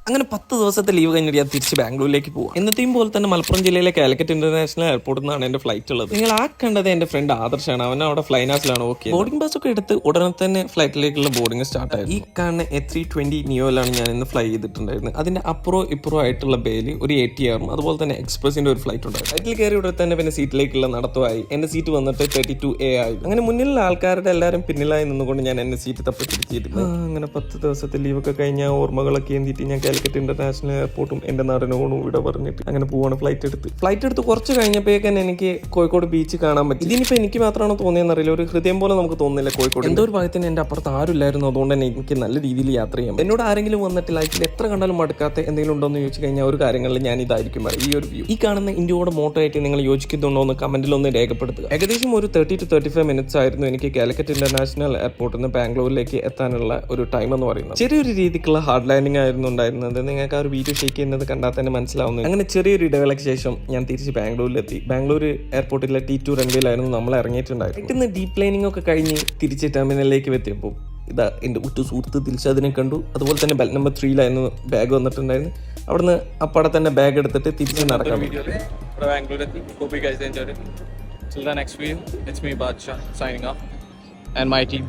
അങ്ങനെ 10 ദിവസത്തെ ലീവ് കഴിഞ്ഞിട്ട് ഞാൻ തിരിച്ച് ബാംഗ്ലൂരിലേക്ക് പോകും. എന്നത്തെയും പോലെ തന്നെ മലപ്പുറം ജില്ലയിലെ കാലിക്കറ്റ് ഇന്റർനാഷണൽ എയർപോർട്ടിൽ നിന്നാണ് എന്റെ ഫ്ലൈറ്റ് ഉള്ളത്. നിങ്ങൾ ആ കണ്ടത് എന്റെ ഫ്രണ്ട് ആദർശാണ്. അവൻ അവിടെ ഫ്ലൈനാസിലാണ്. ഓക്കെ, ബോർഡിംഗ് പാസ് ഒക്കെ എടുത്ത് ഉടനെ തന്നെ ഫ്ലൈറ്റിലേക്കുള്ള ബോർഡിംഗ് സ്റ്റാർട്ട് ആയി. ഈ കാണുന്ന A320 നിയോയിലാണ് ഞാൻ ഇന്ന് ഫ്ലൈ ചെയ്തിട്ടുണ്ടായിരുന്നത്. അതിന്റെ അപ്പുറം ഇപ്പുറം ആയിട്ടുള്ള ബേയിൽ ഒരു ATR അതുപോലെ തന്നെ എക്സ്പ്രസിന്റെ ഒരു ഫ്ലൈറ്റ് ഉണ്ടായിരുന്നു. ഫ്ലൈറ്റിൽ കയറി ഉടനെ തന്നെ പിന്നെ സീറ്റിലേക്കുള്ള നടത്തമായി. എന്റെ സീറ്റ് വന്നിട്ട് 32A ആയി. അങ്ങനെ മുന്നിലുള്ള ആൾക്കാരുടെ എല്ലാവരും പിന്നിലായി നിന്നുകൊണ്ട് ഞാൻ എന്റെ സീറ്റ് തപ്പി തിരിച്ചിരുന്നു. അങ്ങനെ 10 ദിവസത്തെ ലീവൊക്കെ കഴിഞ്ഞ ഓർമ്മകളൊക്കെ എന്തിട്ട് ഞാൻ കാലിക്കറ്റ് ഇന്റർനാഷണൽ എയർപോർട്ടും എന്റെ നാടിനോടും ഇവിടെ പറഞ്ഞിട്ട് അങ്ങനെ പോവാണ്. ഫ്ലൈറ്റ് എടുത്ത് കുറച്ച് കഴിഞ്ഞപ്പോഴേക്കും എനിക്ക് കോഴിക്കോട് ബീച്ച് കാണാൻ പറ്റി. ഇതിനിപ്പോ എനിക്ക് മാത്രമാണോ തോന്നിയെന്നറിയില്ല, ഒരു ഹൃദയം പോലെ നമുക്ക് തോന്നുന്നില്ല കോഴിക്കോട്. എന്തോ ഒരു ഭാഗത്തിന് എന്റെ അപ്പുറത്ത് ആരുമില്ലായിരുന്നു. അതുകൊണ്ട് തന്നെ എനിക്ക് നല്ല രീതിയിൽ യാത്ര ചെയ്യാം. എന്നോട് ആരെങ്കിലും വന്നിട്ട് ലൈഫിൽ എത്ര കണ്ടാലും മടുക്കാത്ത എന്തെങ്കിലും ഉണ്ടോ എന്ന് ചോദിച്ചു കഴിഞ്ഞാൽ ഒരു കാര്യങ്ങളിൽ ഞാൻ ഇതായിരിക്കും പറയും. ഈ ഒരു വ്യൂ, ഈ കാണുന്ന ഇന്ത്യയുടെ മോട്ടോ ആയിട്ട് നിങ്ങൾ യോജിക്കുന്നുണ്ടോ എന്ന് കമന്റിൽ ഒന്ന് രേഖപ്പെടുത്തുക. ഏകദേശം ഒരു 30 to 35 മിനിറ്റ്സ് ആയിരുന്നു എനിക്ക് കാലിക്കറ്റ് ഇന്റർനാഷണൽ എയർപോർട്ടിൽ നിന്ന് ബാംഗ്ലൂരിലേക്ക് എത്താനുള്ള ഒരു ടൈം എന്ന് പറയുന്നത്. ചെറിയൊരു രീതിക്കുള്ള ഹാർഡ് ലാൻഡിംഗ് ആയിരുന്നു ഉണ്ടായിരുന്നത്. നിങ്ങൾക്ക് ആ ഒരു വീഡിയോ ഷെയ്ക്ക് ചെയ്യുന്നത് കണ്ടാൽ തന്നെ മനസ്സിലാവുന്നു. അങ്ങനെ ചെറിയൊരു ഇടവേളയ്ക്ക് ശേഷം ഞാൻ തിരിച്ച് ബാംഗ്ലൂരിലെത്തി. ബാംഗ്ലൂർ എയർപോർട്ടിലെ T2 റൺവേയിലായിരുന്നു നമ്മൾ ഇറങ്ങിയിട്ടുണ്ടായിരുന്നു. പെട്ടെന്ന് ഡീപ് ലൈനിങ് ഒക്കെ കഴിഞ്ഞ് തിരിച്ച് ടെർമിനലിലേക്ക് എത്തിയപ്പോൾ ഇതാ എൻ്റെ ഉറ്റ സുഹൃത്ത് ദിൽഷാദിനെ കണ്ടു. അതുപോലെ തന്നെ ബെൽ നമ്പർ 3 ബാഗ് വന്നിട്ടുണ്ടായിരുന്നു. അവിടുന്ന് അപ്പാടെ തന്നെ ബാഗ് എടുത്തിട്ട് തിരിച്ച് നടക്കാൻ Till the next video, it's me Badshah signing off and my team.